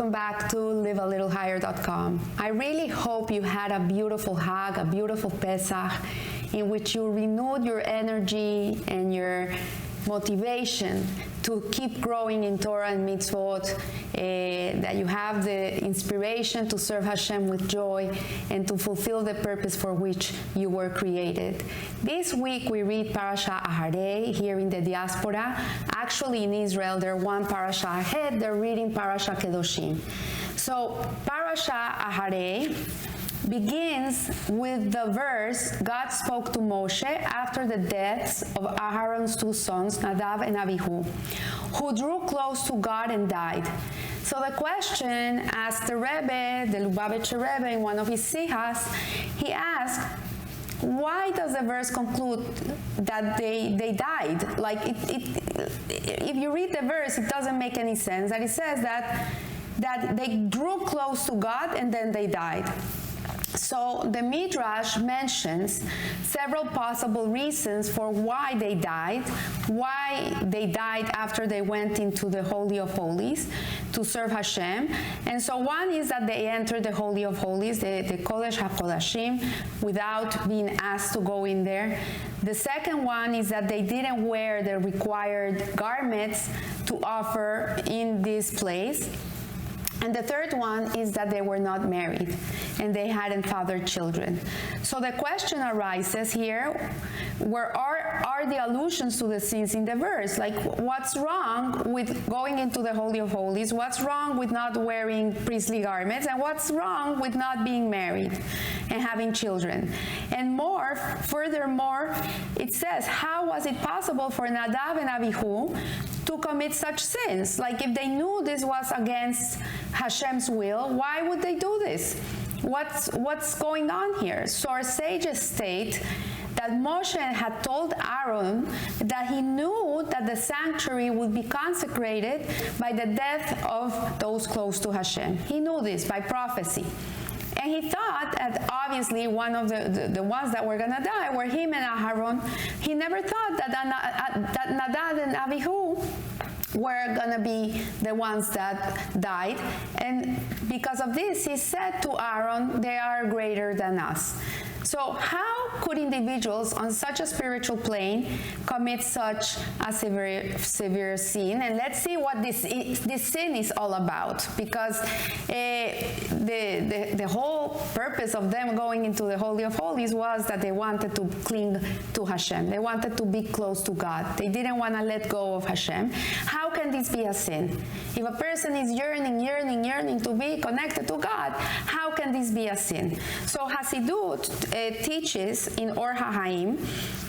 welcome back to livealittlehigher.com. I really hope you had a beautiful Hag, a beautiful Pesach, in which you renewed your energy and your motivation to keep growing in Torah and mitzvot, that you have the inspiration to serve Hashem with joy and to fulfill the purpose for which you were created. This week we read Parasha Acharei here in the diaspora. Actually in Israel they're one parasha ahead, they're reading Parasha Kedoshim. So Parasha Acharei begins with the verse, God spoke to Moshe after the deaths of Aaron's two sons, Nadav and Abihu, who drew close to God and died. So the question asked the Rebbe, the Lubavitcher Rebbe, in one of his sihas, he asked, why does the verse conclude that they died? Like, if you read the verse, it doesn't make any sense. That it says that they drew close to God and then they died. So the Midrash mentions several possible reasons for why they died after they went into the Holy of Holies to serve Hashem. And so one is that they entered the Holy of Holies, the Kodesh HaKodashim, without being asked to go in there. The second one is that they didn't wear the required garments to offer in this place. And the third one is that they were not married and they hadn't fathered children. So the question arises here, where are the allusions to the sins in the verse? Like, what's wrong with going into the Holy of Holies? What's wrong with not wearing priestly garments? And what's wrong with not being married and having children? And furthermore, it says, how was it possible for Nadav and Abihu to commit such sins? Like, if they knew this was against Hashem's will, why would they do this? What's going on here? So our sages state that Moshe had told Aaron that he knew that the sanctuary would be consecrated by the death of those close to Hashem. He knew this by prophecy. And he thought that obviously one of the ones that were going to die were him and Aaron. He never thought that Nadav and Abihu were going to be the ones that died. And because of this, he said to Aaron, they are greater than us. So how could individuals on such a spiritual plane commit such a severe sin? And let's see what this sin is all about, because the whole purpose of them going into the Holy of Holies was that they wanted to cling to Hashem. They wanted to be close to God. They didn't want to let go of Hashem. How can this be a sin? If a person is yearning to be connected to God, how can this be a sin? So Hasidut teaches in Or HaHaim,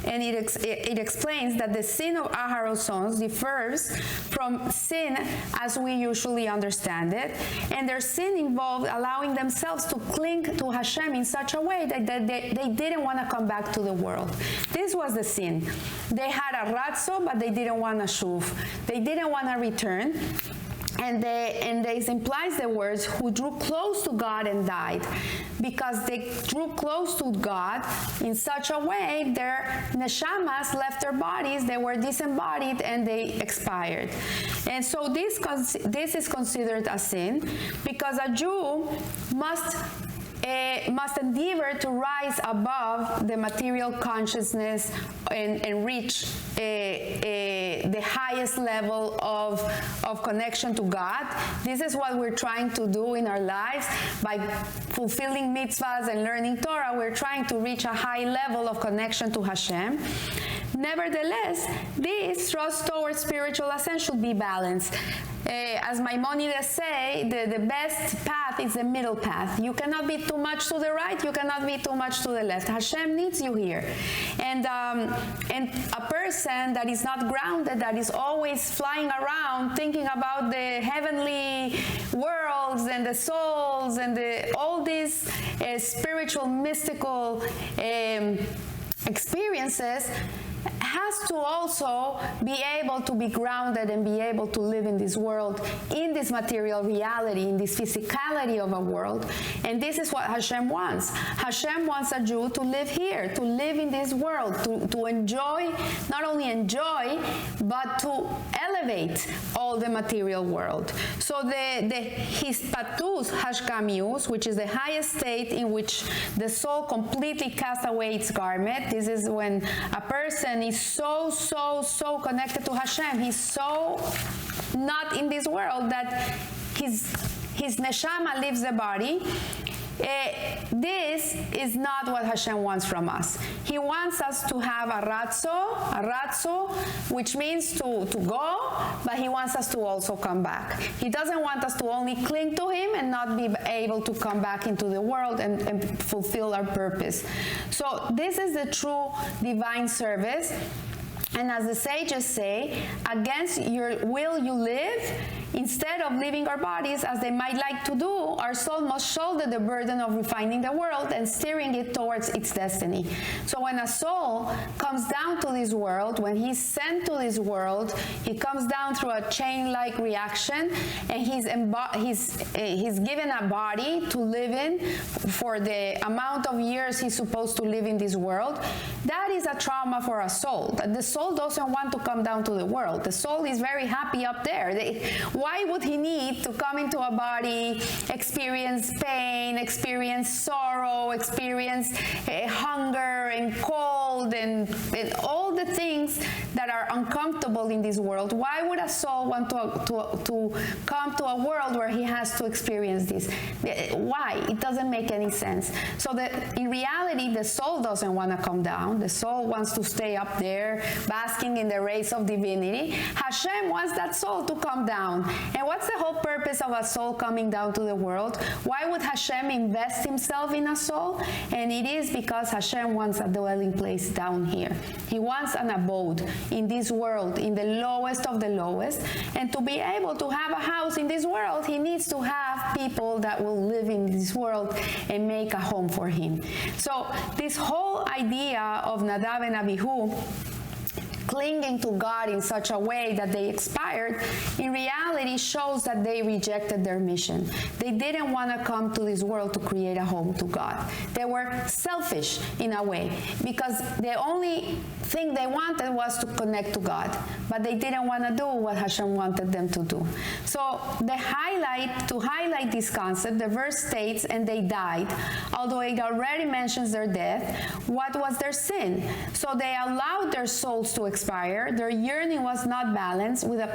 and it explains that the sin of Aaron's sons differs from sin as we usually understand it, and their sin involved allowing themselves to cling to Hashem in such a way that they didn't want to come back to the world. This was the sin. They had a ratzo, but they didn't want to shuv. They didn't want to return. And this implies the words, who drew close to God and died, because they drew close to God in such a way their neshamas left their bodies, they were disembodied, and they expired. And so this is considered a sin, because a Jew must endeavor to rise above the material consciousness and reach the highest level of connection to God. This is what we're trying to do in our lives. By fulfilling mitzvahs and learning Torah, we're trying to reach a high level of connection to Hashem. Nevertheless, this thrust towards spiritual ascent should be balanced. As Maimonides say, the best path is the middle path. You cannot be too much to the right, you cannot be too much to the left. Hashem needs you here. And a person that is not grounded, that is always flying around thinking about the heavenly worlds and the souls and all these spiritual, mystical experiences, has to also be able to be grounded and be able to live in this world, in this material reality, in this physicality of a world. And this is what Hashem wants. Hashem wants a Jew to live here, to live in this world, to enjoy, not only enjoy, but to elevate all the material world. So the hispatus hashkamius, which is the highest state in which the soul completely casts away its garment. This is when a person is so connected to Hashem. He's so not in this world that his neshama leaves the body. This is not what Hashem wants from us. He wants us to have a ratzo, which means to go, but he wants us to also come back. He doesn't want us to only cling to him and not be able to come back into the world and fulfill our purpose. So this is the true divine service. And as the sages say, against your will you live. Instead of leaving our bodies as they might like to do, our soul must shoulder the burden of refining the world and steering it towards its destiny. So when a soul comes down to this world, when he's sent to this world, he comes down through a chain-like reaction, and he's given a body to live in for the amount of years he's supposed to live in this world. That is a trauma for a soul. The soul doesn't want to come down to the world. The soul is very happy up there. Why would he need to come into a body, experience pain, experience sorrow, experience hunger and cold and all the things that are uncomfortable in this world? Why would a soul want to come to a world where he has to experience this? Why? It doesn't make any sense. So that in reality, the soul doesn't want to come down. The soul wants to stay up there, basking in the rays of divinity. Hashem wants that soul to come down. And what's the whole purpose of a soul coming down to the world? Why would Hashem invest himself in a soul? And it is because Hashem wants a dwelling place down here. He wants an abode in this world, in the lowest of the lowest. And to be able to have a house in this world, he needs to have people that will live in this world and make a home for him. So this whole idea of Nadav and Abihu clinging to God in such a way that they expired, in reality shows that they rejected their mission. They didn't want to come to this world to create a home to God. They were selfish in a way, because the only thing they wanted was to connect to God, but they didn't want to do what Hashem wanted them to do. So to highlight this concept, the verse states, and they died, although it already mentions their death. What was their sin? So they allowed their souls to expire. Their yearning was not balanced with a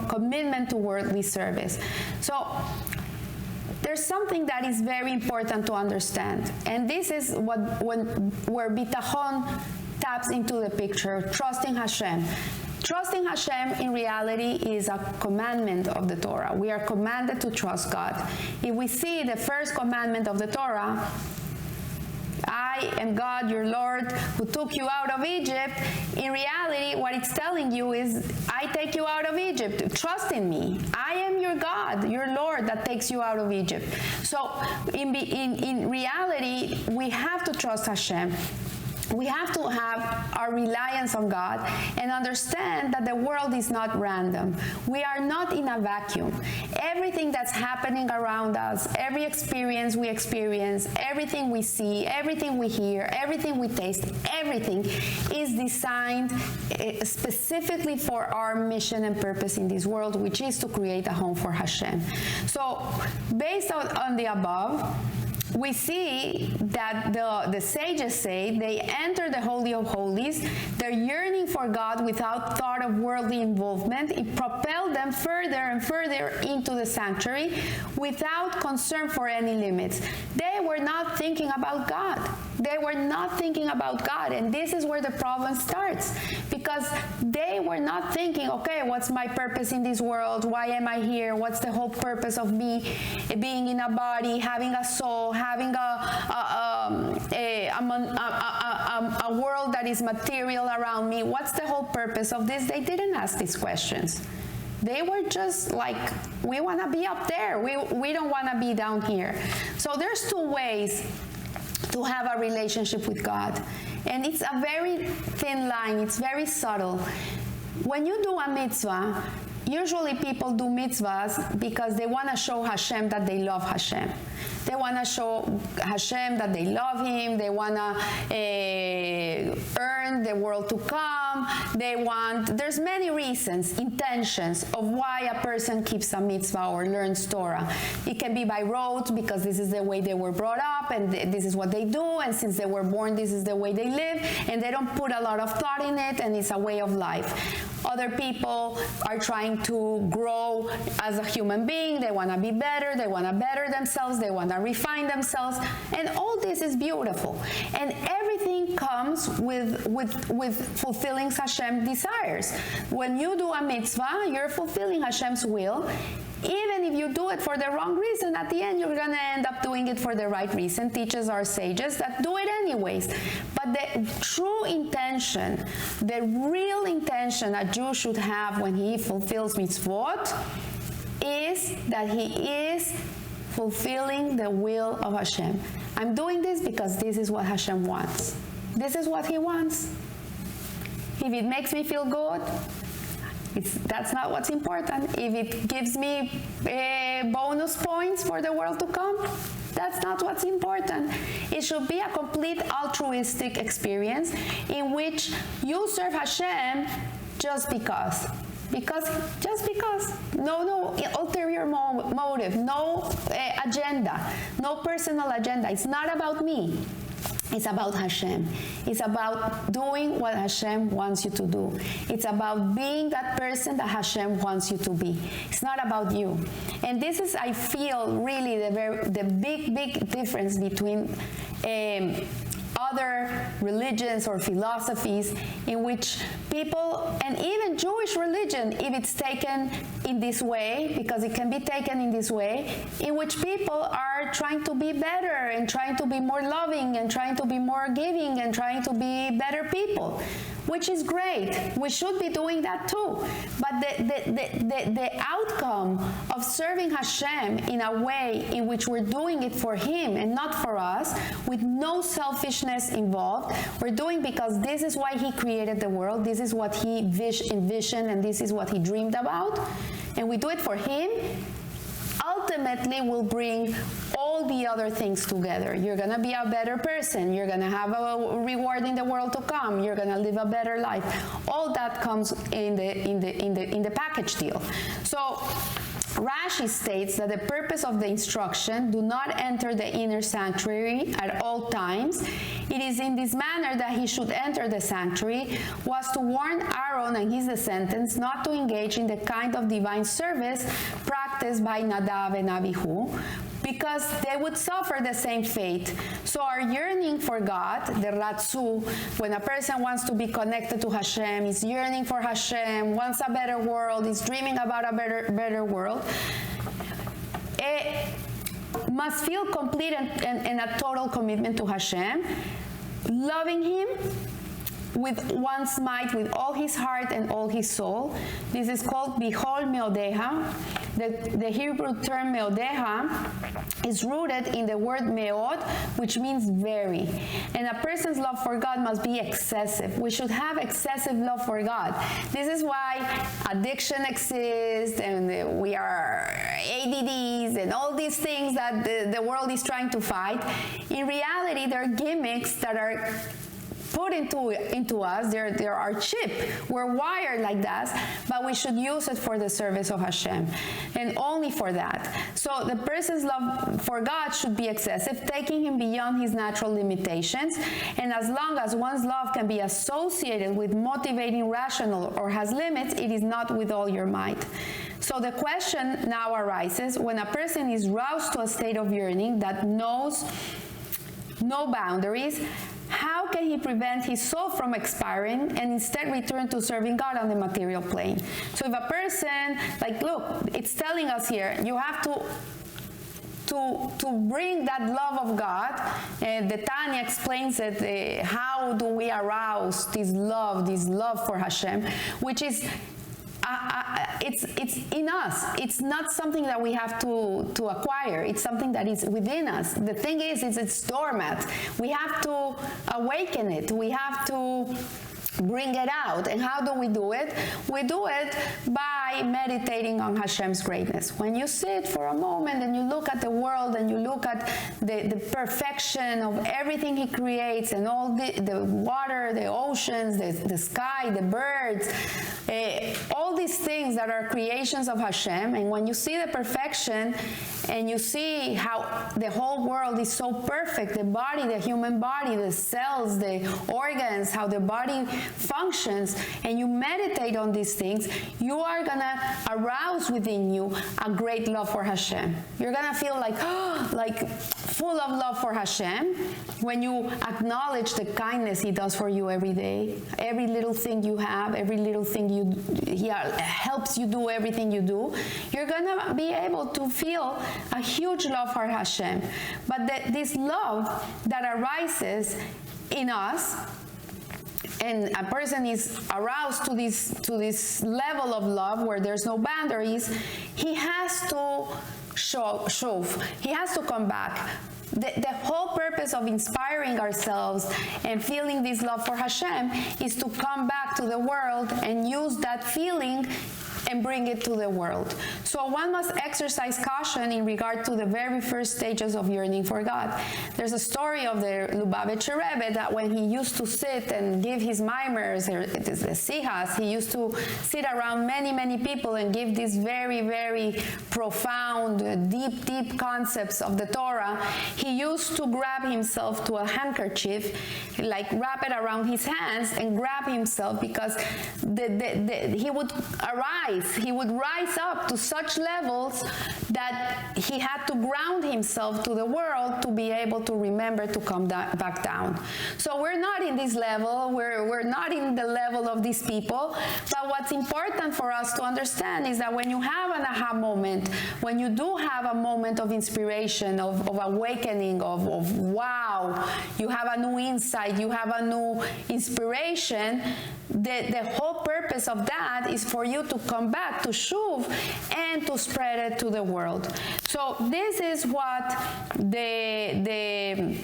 commitment to worldly service. So there's something that is very important to understand, and this is where bitachon taps into the picture, trusting Hashem. Trusting Hashem in reality is a commandment of the Torah. We are commanded to trust God. If we see the first commandment of the Torah, I am God, your Lord, who took you out of Egypt. In reality, what it's telling you is, I take you out of Egypt. Trust in me. I am your God, your Lord, that takes you out of Egypt. So in reality, we have to trust Hashem. We have to have our reliance on God and understand that the world is not random. We are not in a vacuum. Everything that's happening around us, every experience we experience, everything we see, everything we hear, everything we taste, everything is designed specifically for our mission and purpose in this world, which is to create a home for Hashem. So based on the above, we see that the sages say they enter the Holy of Holies. Their yearning for God without thought of worldly involvement, it propelled them further and further into the sanctuary without concern for any limits. They were not thinking about God. They were not thinking about God, and this is where the problem starts, because they were not thinking, okay, what's my purpose in this world? Why am I here? What's the whole purpose of me being in a body, having a soul, having a world that is material around me? What's the whole purpose of this? They didn't ask these questions. They were just like, we want to be up there. We don't want to be down here. So there's two ways to have a relationship with God. And it's a very thin line, it's very subtle. When you do a mitzvah, usually people do mitzvahs because they want to show Hashem that they love Hashem. They want to show Hashem that they love Him. They want to earn the world to come. There's many reasons, intentions of why a person keeps a mitzvah or learns Torah. It can be by rote because this is the way they were brought up and this is what they do, and since they were born, this is the way they live, and they don't put a lot of thought in it, and it's a way of life. Other people are trying to grow as a human being. They want to be better. They want to better themselves. They want to refine themselves. And all this is beautiful. And everything comes with fulfilling Hashem's desires. When you do a mitzvah, you're fulfilling Hashem's will. Even if you do it for the wrong reason, at the end you're going to end up doing it for the right reason. Teachers are sages that do it anyways. But the true intention, the real intention a Jew should have when he fulfills mitzvot is that he is fulfilling the will of Hashem. I'm doing this because this is what Hashem wants. This is what He wants. If it makes me feel good, that's not what's important. If it gives me bonus points for the world to come, that's not what's important. It should be a complete altruistic experience in which you serve Hashem just because. Just because. No ulterior motive, no agenda, no personal agenda. It's not about me. It's about Hashem. It's about doing what Hashem wants you to do. It's about being that person that Hashem wants you to be. It's not about you. And this is, I feel, really the big difference between other religions or philosophies in which people, and even Jewish religion, if it's taken in this way, because it can be taken in this way, in which people are trying to be better and trying to be more loving and trying to be more giving and trying to be better people, which is great. We should be doing that too. But the outcome of serving Hashem in a way in which we're doing it for Him and not for us, with no selfishness involved, we're doing because this is why He created the world, this is what He envisioned, and this is what He dreamed about, and we do it for Him, ultimately will bring all the other things together. You're going to be a better person. You're going to have a reward in the world to come. You're going to live a better life. All that comes in the package deal. So Rashi states that the purpose of the instruction, do not enter the inner sanctuary at all times, it is in this manner that he should enter the sanctuary, was to warn Aaron and his descendants not to engage in the kind of divine service practiced by Nadav and Abihu, because they would suffer the same fate. So our yearning for God, the Ratzu, when a person wants to be connected to Hashem, is yearning for Hashem, wants a better world, is dreaming about a better world, it must feel complete and a total commitment to Hashem, loving Him with one's might, with all his heart and all his soul. This is called Bihol Meodeha. The Hebrew term Meodeha is rooted in the word Meod, which means very. And a person's love for God must be excessive. We should have excessive love for God. This is why addiction exists, and we are ADDs, and all these things that the world is trying to fight. In reality, they're gimmicks that are put into us. They're our chip. We're wired like that, but we should use it for the service of Hashem, and only for that. So the person's love for God should be excessive, taking him beyond his natural limitations, and as long as one's love can be associated with motivating rational or has limits, it is not with all your might. So the question now arises, when a person is roused to a state of yearning that knows no boundaries, how can he prevent his soul from expiring and instead return to serving God on the material plane? So if a person, like, look, it's telling us here, you have to bring that love of God. And the Tanya explains it, how do we arouse this love for Hashem, which is it's in us. It's not something that we have to acquire. It's something that is within us. The thing is, it's doormat. We have to awaken it. We have to bring it out. And how do we do it? We do it by meditating on Hashem's greatness. When you sit for a moment and you look at the world and you look at the perfection of everything He creates, and all the water, the oceans, the sky, the birds, all these things that are creations of Hashem, and when you see the perfection and you see how the whole world is so perfect, the body, the human body, the cells, the organs, how the body functions, and you meditate on these things, you are gonna arouse within you a great love for Hashem. You're gonna feel like full of love for Hashem when you acknowledge the kindness He does for you every day. Every little thing you have, every little thing He helps you do everything you do. You're gonna be able to feel a huge love for Hashem. But this love that arises in us, and a person is aroused to this level of love where there's no boundaries, he has to shove. He has to come back. The whole purpose of inspiring ourselves and feeling this love for Hashem is to come back to the world and use that feeling and bring it to the world. So one must exercise caution in regard to the very first stages of yearning for God. There's a story of the Lubavitcher Rebbe that when he used to sit and give his mimers, the sihas, he used to sit around many people and give these very profound, deep concepts of the Torah. He used to grab himself to a handkerchief, like wrap it around his hands and grab himself, because he would arise. He would rise up to such levels that he had to ground himself to the world to be able to remember to come back down. So we're not in this level. We're not in the level of these people. But what's important for us to understand is that when you have an aha moment, when you do have a moment of inspiration, of awakening, of wow, you have a new insight, you have a new inspiration, the whole purpose of that is for you to come back to Shuv and to spread it to the world. So this is what the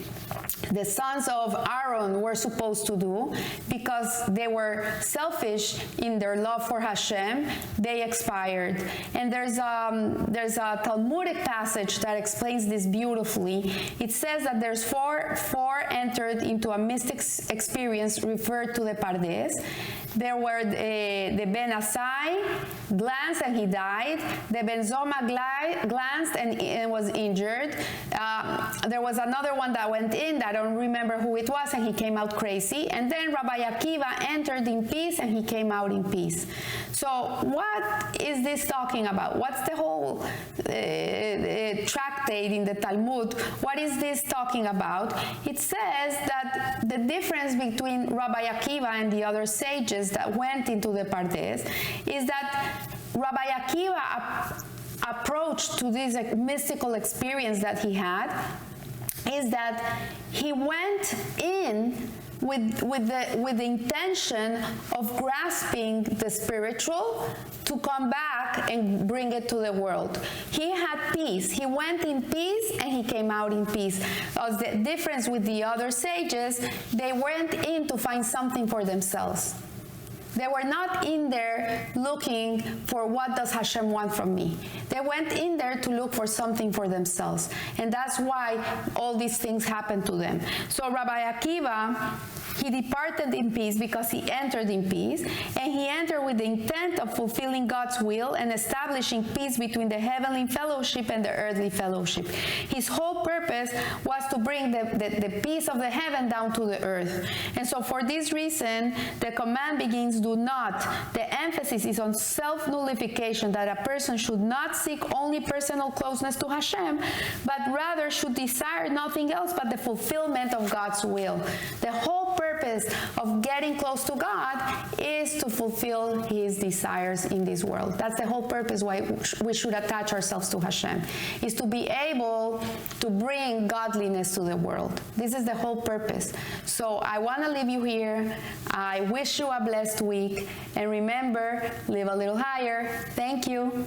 sons of Aaron were supposed to do, because they were selfish in their love for Hashem. They expired. And there's a Talmudic passage that explains this beautifully. It says that there's four entered into a mystic experience referred to the Pardes. There were the Ben Asai glanced and he died. The Ben Zoma glanced and was injured. There was another one that went in, that I don't remember who it was, and he came out crazy. And then Rabbi Akiva entered in peace and he came out in peace. So what is this talking about? What's the whole tractate in the Talmud? What is this talking about? It says that the difference between Rabbi Akiva and the other sages that went into the Pardes is that Rabbi Akiva approach to this mystical experience that he had is that he went in with the intention of grasping the spiritual to come back and bring it to the world. He had peace. He went in peace and he came out in peace. As the difference with the other sages, they went in to find something for themselves. They were not in there looking for what does Hashem want from me. They went in there to look for something for themselves. And that's why all these things happened to them. So Rabbi Akiva, he departed in peace because he entered in peace, and he entered with the intent of fulfilling God's will and establishing peace between the heavenly fellowship and the earthly fellowship. His whole purpose was to bring the peace of the heaven down to the earth. And so for this reason, the command begins, do not. The emphasis is on self-nullification, that a person should not seek only personal closeness to Hashem, but rather should desire nothing else but the fulfillment of God's will. The whole purpose of getting close to God is to fulfill his desires in this world. That's the whole purpose why we should attach ourselves to Hashem, is to be able to bring godliness to the world. This is the whole purpose. So I want to leave you here. I wish you a blessed week. And remember, live a little higher. Thank you.